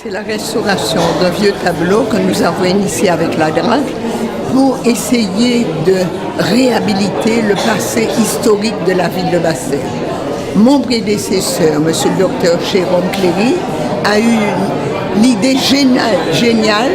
C'est la restauration d'un vieux tableau que nous avons initié avec la DRAC pour essayer de réhabiliter le passé historique de la ville de Basse-Terre. Mon prédécesseur, M. le Dr Jérôme Cléry, a eu l'idée géniale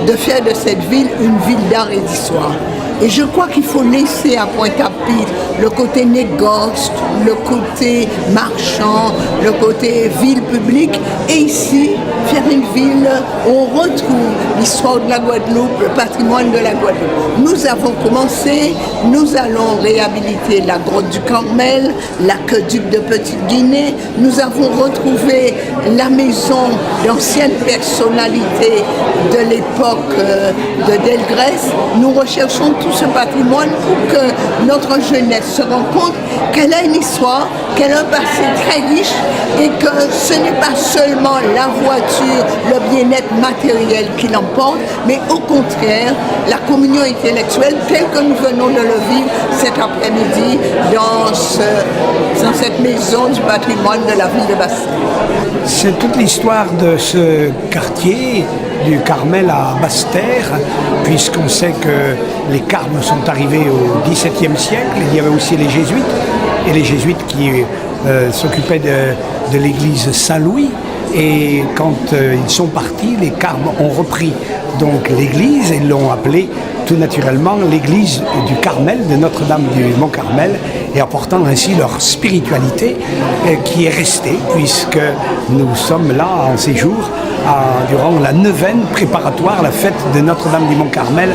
de faire de cette ville une ville d'art et d'histoire. Et je crois qu'il faut laisser à Pointe-à-Pitre le côté négoce, le côté marchand, le côté ville publique, et ici faire une ville où on retrouve l'histoire de la Guadeloupe, le patrimoine de la Guadeloupe. Nous avons commencé, nous allons réhabiliter la grotte du Carmel, l'aqueduc de Petite-Guinée, nous avons retrouvé la maison d'anciennes personnalités de l'époque de Delgrès. Nous recherchons tout ce patrimoine pour que notre jeunesse se rende compte qu'elle a une histoire, qu'elle a un passé très riche et que ce n'est pas seulement la voiture, le bien-être matériel qui l'emporte, mais au contraire, la communion intellectuelle telle que nous venons de le vivre cet après-midi dans cette maison du patrimoine de la ville de Basse-Terre. C'est toute l'histoire de ce quartier du Carmel à Basse-Terre, puisqu'on sait que les Carmes sont arrivés au XVIIe siècle. Il y avait aussi les Jésuites, et les Jésuites qui s'occupaient de l'église Saint-Louis. Et quand ils sont partis, les Carmes ont repris donc l'église et l'ont appelée tout naturellement l'église du Carmel, de Notre-Dame du Mont-Carmel, et apportant ainsi leur spiritualité qui est restée, puisque nous sommes là en séjour durant la neuvaine préparatoire, la fête de Notre-Dame du Mont-Carmel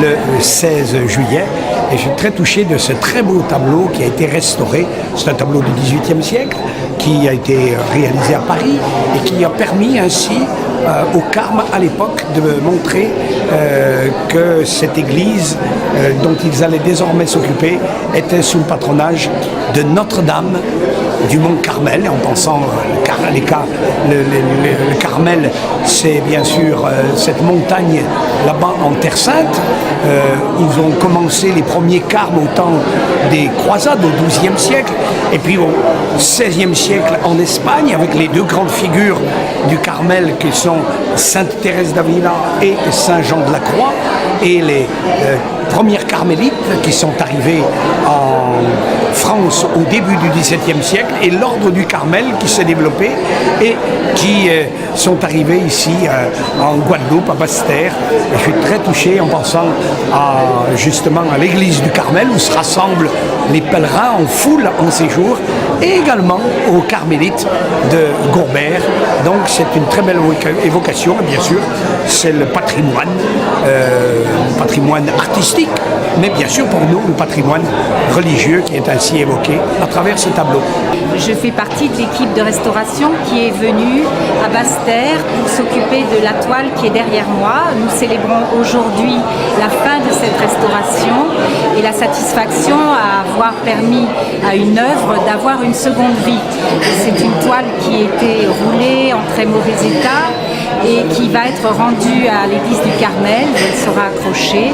le 16 juillet. Et je suis très touché de ce très beau tableau qui a été restauré. C'est un tableau du XVIIIe siècle qui a été réalisé à Paris et qui a permis ainsi aux Carmes à l'époque de montrer que cette église dont ils allaient désormais s'occuper était sous le patronage de Notre-Dame du Mont-Carmel, en pensant le Carmel, c'est bien sûr cette montagne là-bas en Terre Sainte. Ils ont commencé les premiers Carmes au temps des croisades au XIIe siècle, et puis au XVIe siècle en Espagne, avec les deux grandes figures du Carmel qui sont Sainte Thérèse d'Avila et Saint Jean de la Croix, et les premières carmélites qui sont arrivées en France au début du XVIIe siècle, et l'ordre du Carmel qui s'est développé et qui sont arrivés ici en Guadeloupe, à Basse-Terre. Et je suis très touché en pensant justement à l'église du Carmel où se rassemblent les pèlerins en foule en séjour, et également aux carmélites de Gourbert. Donc c'est une très belle évocation, et bien sûr c'est le patrimoine artistique, mais bien sûr pour nous le patrimoine religieux qui est ainsi évoqué à travers ce tableau. Je fais partie de l'équipe de restauration qui est venue à Basse-Terre pour s'occuper de la toile qui est derrière moi. Nous célébrons aujourd'hui la fin de cette restauration et la satisfaction à avoir permis à une œuvre d'avoir une seconde vie. C'est une toile qui était roulée en très mauvais état et qui va être rendue à l'église du Carmel, où elle sera accrochée.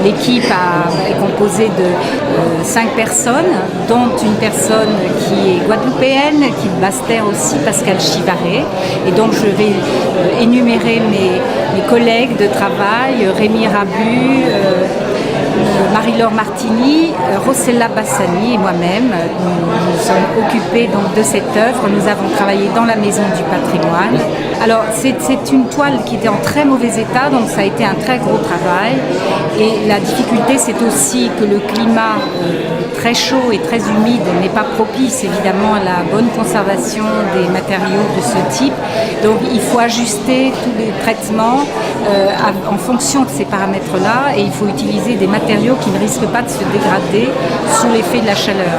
L'équipe est composée de 5 personnes, dont une personne qui est guadeloupéenne, qui est de Basse-Terre aussi, Pascal Chivaré. Et donc je vais énumérer mes collègues de travail, Rémi Rabu, Marie-Laure Martini, Rossella Bassani et moi-même. Nous sommes occupés donc de cette œuvre. Nous avons travaillé dans la Maison du Patrimoine. Alors c'est une toile qui était en très mauvais état, donc ça a été un très gros travail. Et la difficulté, c'est aussi que le climat très chaud et très humide n'est pas propice évidemment à la bonne conservation des matériaux de ce type. Donc il faut ajuster tous les traitements en fonction de ces paramètres-là, et il faut utiliser des matériaux qui ne risquent pas de se dégrader sous l'effet de la chaleur.